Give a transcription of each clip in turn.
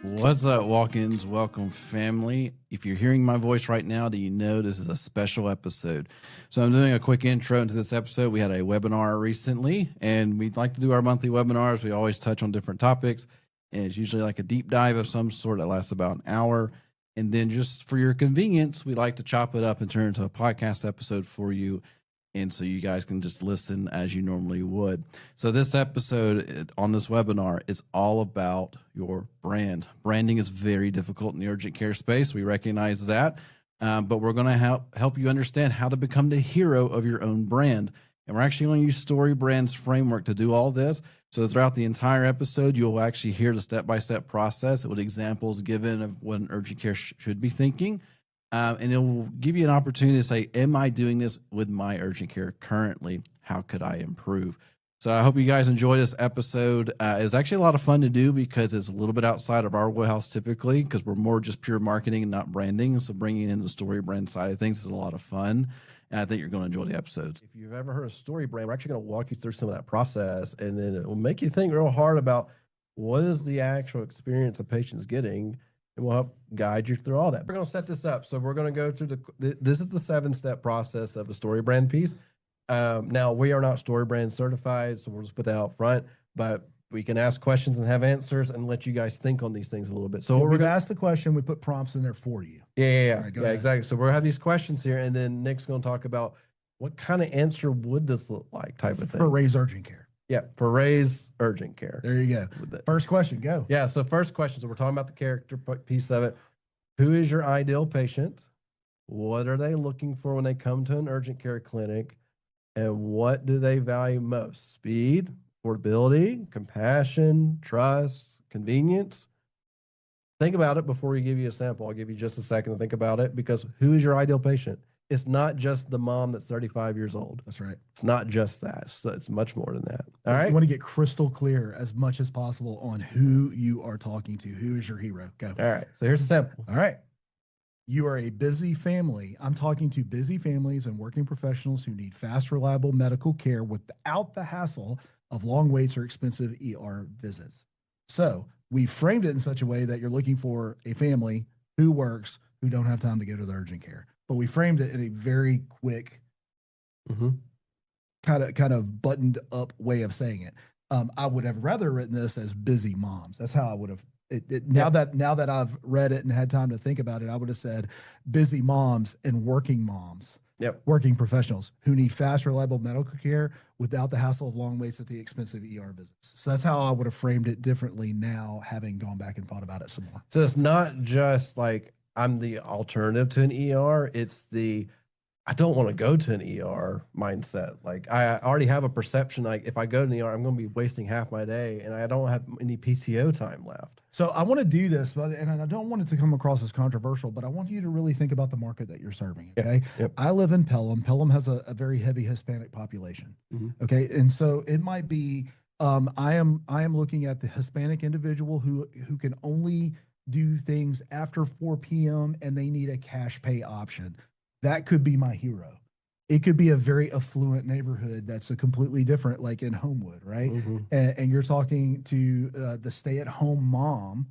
What's up, walk-ins? Welcome, family. If you're hearing my voice right now, do you know this is a special episode? So I'm doing a quick intro into this episode. We had a webinar recently, and we'd like to do our monthly webinars. We always touch on different topics, and it's usually like a deep dive of some sort that lasts about an hour. And then just for your convenience, we like to chop it up and turn it into a podcast episode for you. And so you guys can just listen as you normally would. So this episode on this webinar is all about your brand. Branding is very difficult in the urgent care space. We recognize that, but we're going to help you understand how to become the hero of your own brand. And we're actually going to use StoryBrand's framework to do all this. So throughout the entire episode, you'll actually hear the step-by-step process with examples given of what an urgent care should be thinking. And it will give you an opportunity to say, am I doing this with my urgent care currently? How could I improve? So I hope you guys enjoy this episode. It was actually a lot of fun to do because it's a little bit outside of our wheelhouse typically, because we're more just pure marketing and not branding. So bringing in the StoryBrand side of things is a lot of fun. And I think you're going to enjoy the episodes. If you've ever heard of StoryBrand, we're actually going to walk you through some of that process, and then it will make you think real hard about what is the actual experience a patient's getting, and we'll help guide you through all that. We're going to set this up. So we're going to go through this is the 7-step process of a StoryBrand piece. Now, we are not StoryBrand certified, so we'll just put that out front, but we can ask questions and have answers and let you guys think on these things a little bit. So we're going to ask the question. We put prompts in there for you. Yeah, right, exactly. So we'll have these questions here, and then Nick's going to talk about what kind of answer would this look like, type of thing. For Ray's urgent care. Yeah, for Ray's urgent care. There you go. First question, go. Yeah, so first question. So we're talking about the character piece of it. Who is your ideal patient? What are they looking for when they come to an urgent care clinic? And what do they value most? Speed, affordability, compassion, trust, convenience? Think about it before we give you a sample. I'll give you just a second to think about it, because who is your ideal patient? It's not just the mom that's 35 years old. That's right. It's not just that. So it's much more than that. All right. You want to get crystal clear as much as possible on who you are talking to. Who is your hero? Go. All right. So here's the sample. All right. You are a busy family. I'm talking to busy families and working professionals who need fast, reliable medical care without the hassle of long waits or expensive ER visits. So we framed it in such a way that you're looking for a family who works, who don't have time to go to the urgent care. But we framed it in a very quick, kind of buttoned up way of saying it. I would have rather written this as busy moms. That's how I would have. Now that I've read it and had time to think about it, I would have said busy moms and working moms. Yep. Working professionals who need fast, reliable medical care without the hassle of long waits at the expensive ER visits. So that's how I would have framed it differently now, having gone back and thought about it some more. So it's not just like I'm the alternative to an ER. It's the I don't want to go to an ER mindset. Like I already have a perception, like if I go to an ER, I'm going to be wasting half my day and I don't have any PTO time left. So I want to do this, and I don't want it to come across as controversial, but I want you to really think about the market that you're serving. Okay. Yep. I live in Pelham. Pelham has a very heavy Hispanic population. Okay. And so it might be, I am looking at the Hispanic individual who can only do things after 4 p.m. and they need a cash pay option. That could be my hero. It could be a very affluent neighborhood that's a completely different, like in Homewood, right? And you're talking to the stay-at-home mom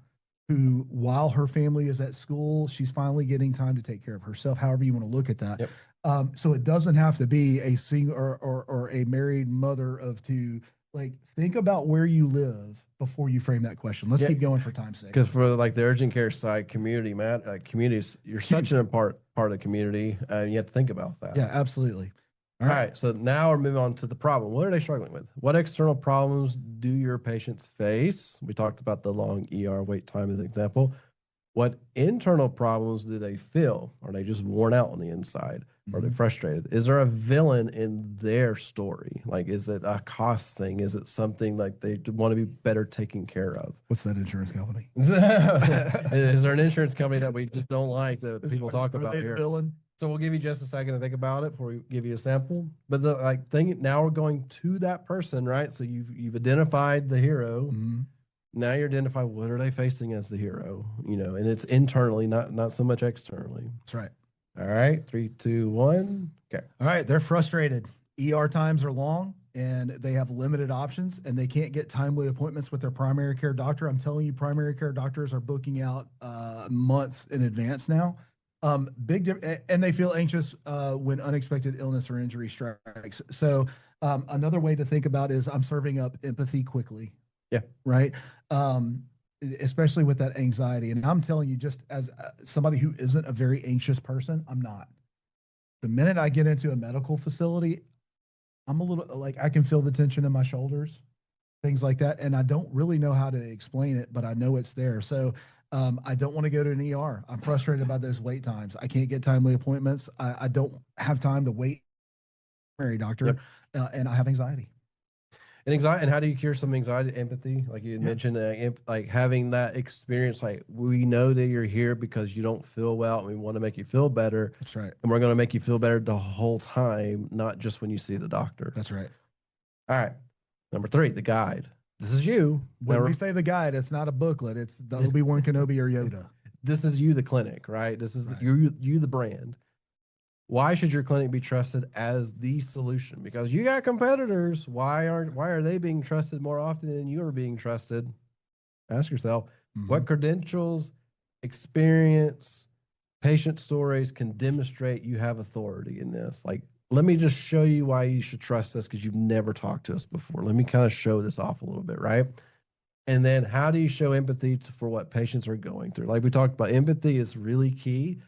who, while her family is at school, she's finally getting time to take care of herself, however you want to look at that. Yep. So it doesn't have to be a single or a married mother of two. Like, think about where you live before you frame that question. Let's keep going for time's sake. Because for like the urgent care side, community, Matt, communities, you're such an important part of the community, and you have to think about that. Yeah, absolutely. All right. So now we're moving on to the problem. What are they struggling with? What external problems do your patients face? We talked about the long ER wait time as an example. What internal problems do they feel? Are they just worn out on the inside? Are they frustrated? Is there a villain in their story? Like, is it a cost thing? Is it something like they want to be better taken care of? What's that insurance company? Is there an insurance company that we just don't like that people talk about here? Villain? So we'll give you just a second to think about it before we give you a sample. But now we're going to that person, right? So you've identified the hero. Now you're identifying what are they facing as the hero, and it's internally, not so much externally. That's right. All right, 3, 2, 1. Okay. All right, they're frustrated. ER times are long and they have limited options and they can't get timely appointments with their primary care doctor. I'm telling you, primary care doctors are booking out months in advance now. And they feel anxious when unexpected illness or injury strikes. So another way to think about is I'm serving up empathy quickly. Yeah. Right. Especially with that anxiety. And I'm telling you, just as somebody who isn't a very anxious person, I'm not. The minute I get into a medical facility, I'm a little like I can feel the tension in my shoulders, things like that. And I don't really know how to explain it, but I know it's there. So I don't want to go to an ER. I'm frustrated by those wait times. I can't get timely appointments. I don't have time to wait for a primary doctor, and I have anxiety. And anxiety, and how do you cure some anxiety, empathy? Like you mentioned, like having that experience. Like we know that you're here because you don't feel well, and we want to make you feel better. That's right. And we're going to make you feel better the whole time, not just when you see the doctor. That's right. All right. Number 3, the guide. This is you. When we say the guide, it's not a booklet. It's the Obi-Wan Kenobi or Yoda. This is you, the clinic, right? This is you, the brand. Why should your clinic be trusted as the solution? Because you got competitors. Why are they being trusted more often than you are being trusted? Ask yourself, what credentials, experience, patient stories can demonstrate you have authority in this? Like, let me just show you why you should trust us because you've never talked to us before. Let me kind of show this off a little bit, right? And then how do you show empathy for what patients are going through? Like we talked about, empathy is really key.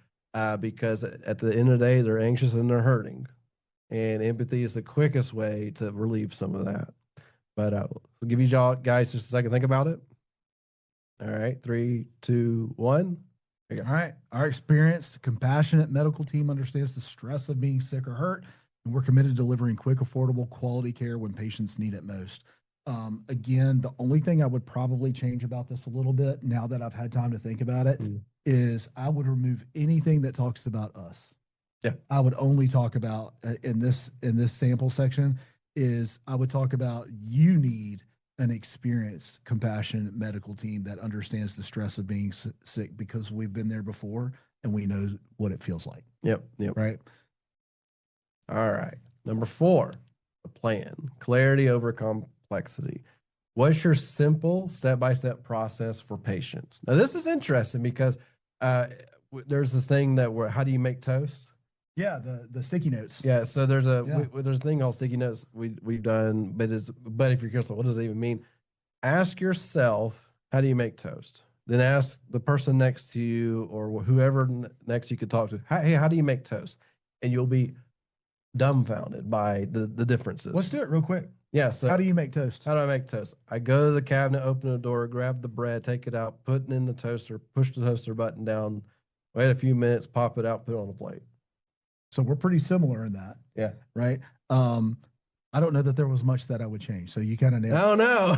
Because at the end of the day, they're anxious and they're hurting. And empathy is the quickest way to relieve some of that. But I'll give you guys just a second to think about it. All right, 3, 2, 1. All right. Our experienced, compassionate medical team understands the stress of being sick or hurt, and we're committed to delivering quick, affordable, quality care when patients need it most. Again, the only thing I would probably change about this a little bit now that I've had time to think about it is I would remove anything that talks about us. Yeah. I would only talk about in this sample section is I would talk about you need an experienced, compassionate medical team that understands the stress of being sick because we've been there before and we know what it feels like. Yep. Right. All right. Number 4, the plan. Clarity over complexity. What's your simple step-by-step process for patients? Now, this is interesting because there's this thing how do you make toast? Yeah, the sticky notes. Yeah, so there's a thing called sticky notes we've done, but if you're curious, what does it even mean? Ask yourself, how do you make toast? Then ask the person next to you or whoever next you could talk to, hey, how do you make toast? And you'll be dumbfounded by the differences. Let's do it real quick. Yeah. So how do you make toast? How do I make toast? I go to the cabinet, open the door, grab the bread, take it out, put it in the toaster, push the toaster button down, wait a few minutes, pop it out, put it on the plate. So we're pretty similar in that. Yeah. Right. I don't know that there was much that I would change. So you kind of nailed it. Oh, no.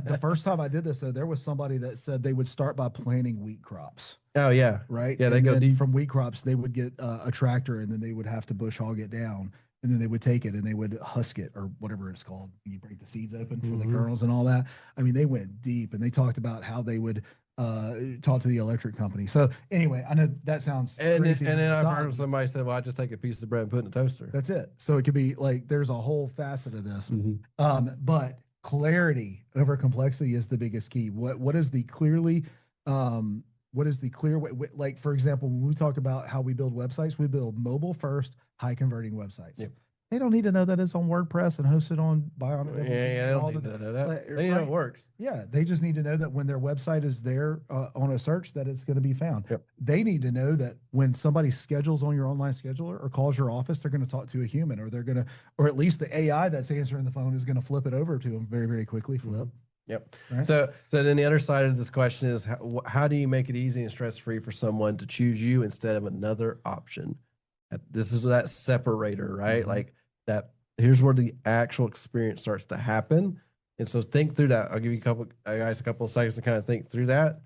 The first time I did this, though, there was somebody that said they would start by planting wheat crops. Oh, yeah. Right. Yeah. They go deep. From wheat crops, they would get a tractor and then they would have to bush hog it down. And then they would take it and they would husk it or whatever it's called. You break the seeds open for the kernels and all that. I mean, they went deep and they talked about how they would talk to the electric company. So anyway, I know that sounds crazy. And then I've heard somebody say, well, I just take a piece of bread and put it in the toaster. That's it. So it could be like, there's a whole facet of this. But clarity over complexity is the biggest key. What is the clear way? Like, for example, when we talk about how we build websites, we build mobile first, high converting websites. Yep. They don't need to know that it's on WordPress and hosted on Bionic. Yeah, they don't need to know that. They know it works. Yeah, they just need to know that when their website is there on a search, that it's going to be found. Yep. They need to know that when somebody schedules on your online scheduler or calls your office, they're going to talk to a human, or or at least the AI that's answering the phone is going to flip it over to them very, very quickly. Flip. Yep. Right? So then the other side of this question is how do you make it easy and stress-free for someone to choose you instead of another option? This is that separator, right? Like that. Here's where the actual experience starts to happen. And so think through that. I'll give you a couple of seconds to kind of think through that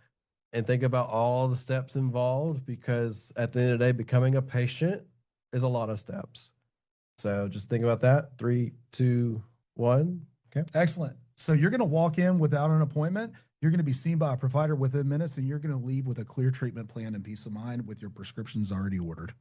and think about all the steps involved, because at the end of the day, becoming a patient is a lot of steps. So just think about that. 3, 2, 1. Okay. Excellent. So you're going to walk in without an appointment. You're going to be seen by a provider within minutes, and you're going to leave with a clear treatment plan and peace of mind with your prescriptions already ordered.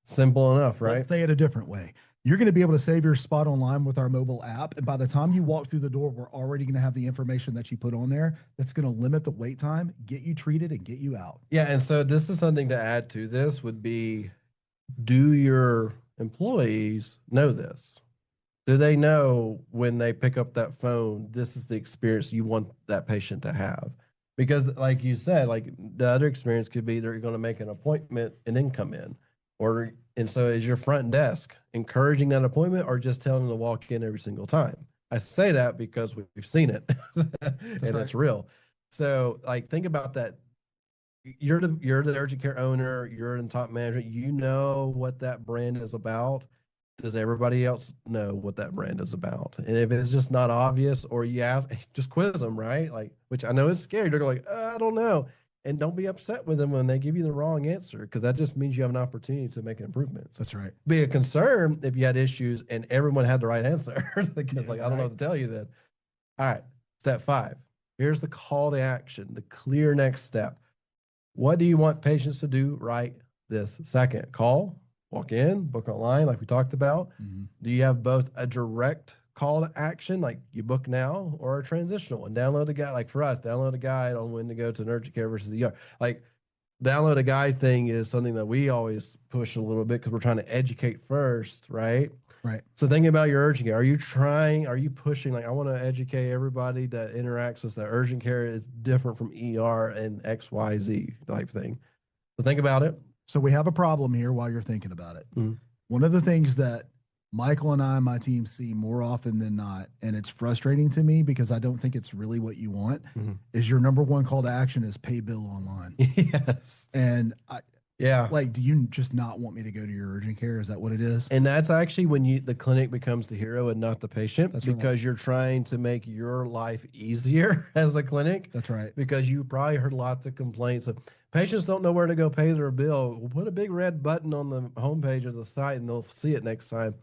Simple enough, right? Let's say it a different way. You're going to be able to save your spot online with our mobile app. And by the time you walk through the door, we're already going to have the information that you put on there that's going to limit the wait time, get you treated, and get you out. Yeah, and so this is something to add to this would be, do your employees know this? Do they know when they pick up that phone, this is the experience you want that patient to have? Because like you said, like the other experience could be they're going to make an appointment and then come in. And so is your front desk encouraging that appointment or just telling them to walk in every single time? I say that because we've seen it and right. it's real. So like think about that. You're the urgent care owner, you're in top management, you know what that brand is about. Does everybody else know what that brand is about? And if it's just not obvious, or you ask, just quiz them, right? Like, which I know is scary. They're like, I don't know. And don't be upset with them when they give you the wrong answer, because that just means you have an opportunity to make improvements. That's right. Be a concern if you had issues and everyone had the right answer. Because like, I don't know what to tell you then. All right, step 5. Here's the call to action, the clear next step. What do you want patients to do right this second? Call, walk in, book online, like we talked about. Mm-hmm. Do you have both a direct call to action, like you book now, or a transitional one? Download a guide, like for us, download a guide on when to go to an urgent care versus ER. Like, download a guide thing is something that we always push a little bit because we're trying to educate first, right? Right. So think about your urgent care. Are you pushing, like, I want to educate everybody that interacts with the urgent care is different from ER and XYZ type thing. So think about it. So we have a problem here while you're thinking about it. Mhm. One of the things that Michael and I and my team see more often than not, and it's frustrating to me because I don't think it's really what you want, is your number one call to action is pay bill online. Yes. And Yeah. like, do you just not want me to go to your urgent care? Is that what it is? And that's actually when the clinic becomes the hero and not the patient. That's because right. you're trying to make your life easier as a clinic. That's right. Because you probably heard lots of complaints of patients don't know where to go pay their bill. We'll put a big red button on the homepage of the site and they'll see it next time.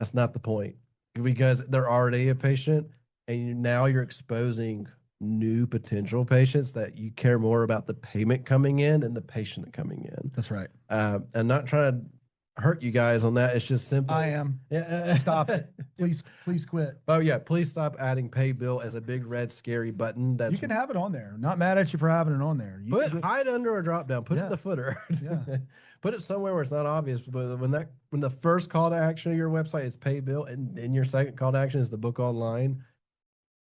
That's not the point, because they're already a patient and now you're exposing new potential patients that you care more about the payment coming in than the patient coming in. That's right. I'm not trying to hurt you guys on that. It's just simple. I am. Stop it. Please quit. Oh yeah, please stop adding pay bill as a big red scary button. You can have it on there. Not mad at you for having it on there. Hide under a drop down. Put it in the footer. Yeah. Put it somewhere where it's not obvious. But when the first call to action of your website is pay bill, and then your second call to action is the book online,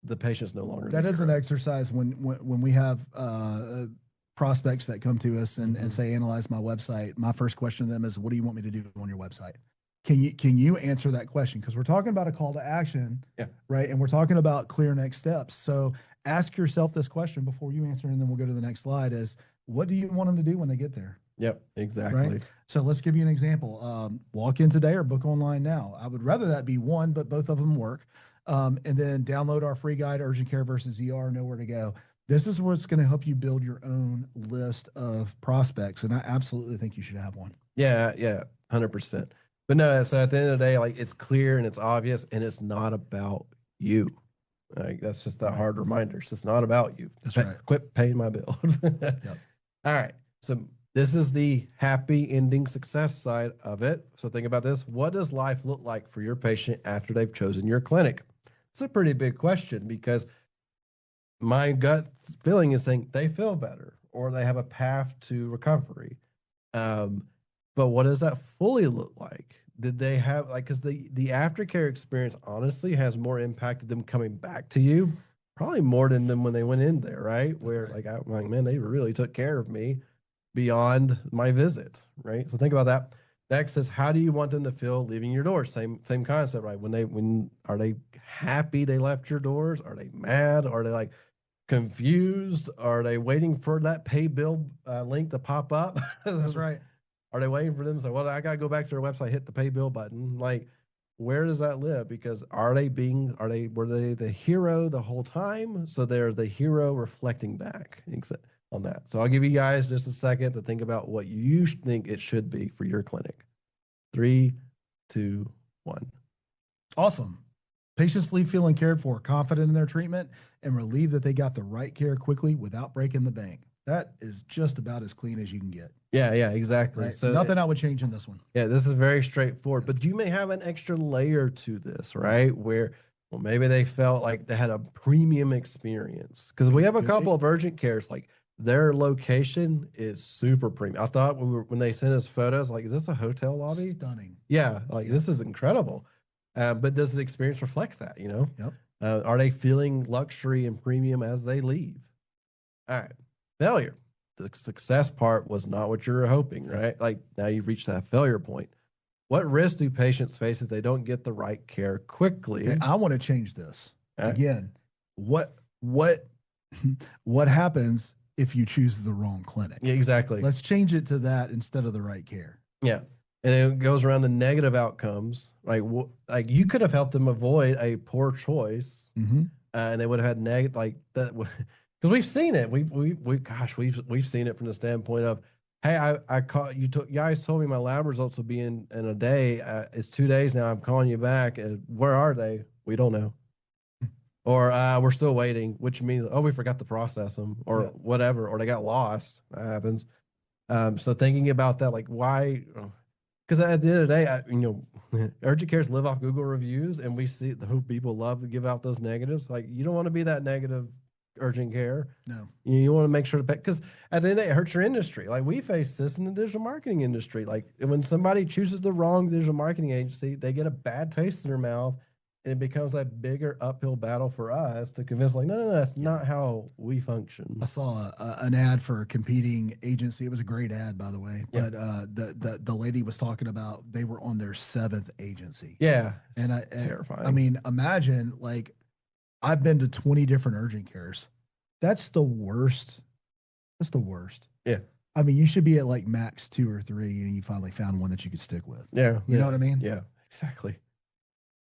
the patient's no longer. That is an exercise when we have prospects that come to us and say, analyze my website. My first question to them is, what do you want me to do on your website? Can you answer that question? Because we're talking about a call to action, right? And we're talking about clear next steps. So ask yourself this question before you answer, and then we'll go to the next slide. Is, what do you want them to do when they get there? Yep, exactly. Right? So let's give you an example. Walk in today or book online now. I would rather that be one, but both of them work. And then download our free guide, Urgent Care versus ER, know where to go. This is what's going to help you build your own list of prospects. And I absolutely think you should have one. Yeah, 100%. But no, so at the end of the day, like, it's clear and it's obvious and it's not about you. Like, that's just that hard reminder. It's just not about you. That's right. Quit paying my bill. Yep. All right. So this is the happy ending success side of it. So think about this. What does life look like for your patient after they've chosen your clinic? It's a pretty big question, because my gut feeling is saying they feel better or they have a path to recovery. But what does that fully look like? Did they have, like, because the aftercare experience honestly has more impacted them coming back to you, probably more than them when they went in there, right? Where like, I'm like, man, they really took care of me beyond my visit, right? So think about that. Next is, how do you want them to feel leaving your doors? Same concept, right? When are they happy they left your doors? Are they mad? Are they like confused? Are they waiting for that pay bill link to pop up? That's right. Are they waiting for them to say, well, I got to go back to their website, hit the pay bill button? Like, where does that live? Because were they the hero the whole time? So they're the hero reflecting back on that. So I'll give you guys just a second to think about what you think it should be for your clinic. 3, 2, 1. Awesome. Patients leave feeling cared for, confident in their treatment, and relieved that they got the right care quickly without breaking the bank. That is just about as clean as you can get. Yeah, exactly. Right? So Nothing I would change in this one. yeah, this is very straightforward, but you may have an extra layer to this, right? Where, well, maybe they felt like they had a premium experience because we have a Could be. couple of urgent cares, like their location is super premium. I thought when they sent us photos, like, is this a hotel lobby? Stunning. Yeah, like this is incredible. But does the experience reflect that, you know? Yep. Are they feeling luxury and premium as they leave? All right. Failure. The success part was not what you were hoping, right? Like now you've reached that failure point. What risks do patients face if they don't get the right care quickly? Okay, I want to change this. All right. Again, what happens if you choose the wrong clinic? Yeah, exactly. Let's change it to that instead of the right care. Yeah. And it goes around the negative outcomes. Like you could have helped them avoid a poor choice, and they would have had negative like that. Because we've seen it. We've seen it from the standpoint of, hey, I caught you. You guys told me my lab results will be in a day. It's 2 days now. I'm calling you back. Where are they? We don't know. Or we're still waiting, which means, oh, we forgot to process them or whatever, or they got lost. That happens. So thinking about that, like why? Because at the end of the day, urgent cares live off Google reviews, and we see who people love to give out those negatives. Like you don't want to be that negative urgent care. No. You want to make sure to pay, because at the end of the day, it hurts your industry. Like we face this in the digital marketing industry. Like when somebody chooses the wrong digital marketing agency, they get a bad taste in their mouth, and it becomes a bigger uphill battle for us to convince, like, no, that's not how we function. I saw an ad for a competing agency. It was a great ad, by the way. Yeah. But the lady was talking about they were on their 7th agency. Yeah. And terrifying. I mean, imagine, like, I've been to 20 different urgent cares. That's the worst. That's the worst. Yeah. I mean, you should be at like max 2 or 3, and you finally found one that you could stick with. Yeah. You know what I mean? Yeah, exactly.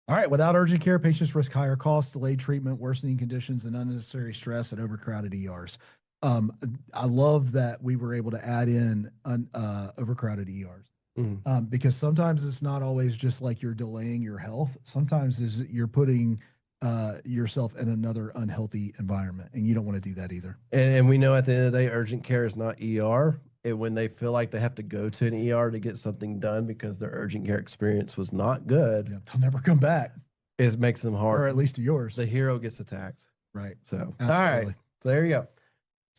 All right. Without urgent care, patients risk higher costs, delayed treatment, worsening conditions, and unnecessary stress at overcrowded ERs. I love that we were able to add in overcrowded ERs. Because sometimes it's not always just like you're delaying your health. Sometimes you're putting yourself in another unhealthy environment, and you don't want to do that either. And we know at the end of the day, urgent care is not ER. And when they feel like they have to go to an ER to get something done because their urgent care experience was not good, they'll never come back. It makes them hard. Or at least yours. The hero gets attacked. Right. So, absolutely. All right. So there you go.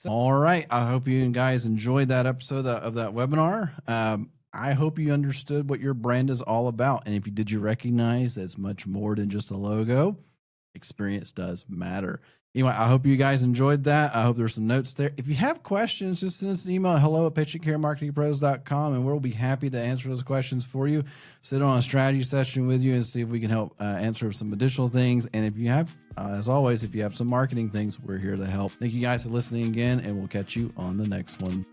All right. I hope you guys enjoyed that episode of that webinar. I hope you understood what your brand is all about. And if you did, you recognize that it's much more than just a logo. Experience does matter. Anyway, I hope you guys enjoyed that. I hope there's some notes there. If you have questions, just send us an email, hello@patientcaremarketingpros.com, and we'll be happy to answer those questions for you. Sit on a strategy session with you and see if we can help answer some additional things. And if you have, as always, if you have some marketing things, we're here to help. Thank you guys for listening again, and we'll catch you on the next one.